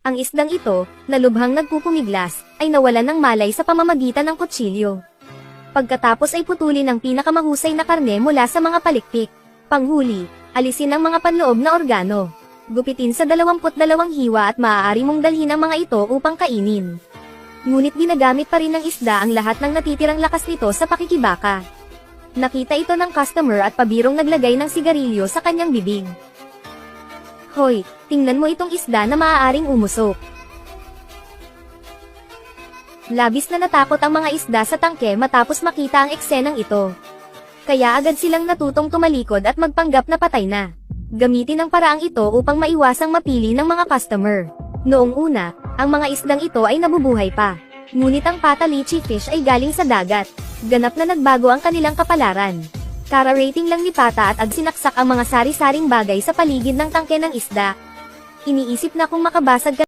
Ang isdang ito, na lubhang nagpupumiglas, ay nawalan ng malay sa pamamagitan ng kutsilyo. Pagkatapos ay putulin ang pinakamahusay na karne mula sa mga palikpik. Panghuli, alisin ang mga panloob na organo. Gupitin sa 22 hiwa at maaari mong dalhin ang mga ito upang kainin. Ngunit ginagamit pa rin ng isda ang lahat ng natitirang lakas nito sa pakikibaka. Nakita ito ng customer at pabirong naglagay ng sigarilyo sa kanyang bibig. Hoy, tingnan mo itong isda na maaaring umusok. Labis na natakot ang mga isda sa tangke matapos makita ang eksenang ito. Kaya agad silang natutong tumalikod at magpanggap na patay na. Gamitin ang paraang ito upang maiwasang mapili ng mga customer. Noong una, ang mga isdang ito ay nabubuhay pa. Ngunit ang pata-lychee fish ay galing sa dagat. Ganap na nagbago ang kanilang kapalaran. Kara-rating lang ni Pata at sinaksak ang mga sari-saring bagay sa paligid ng tangke ng isda. Iniisip na kung makabasag ka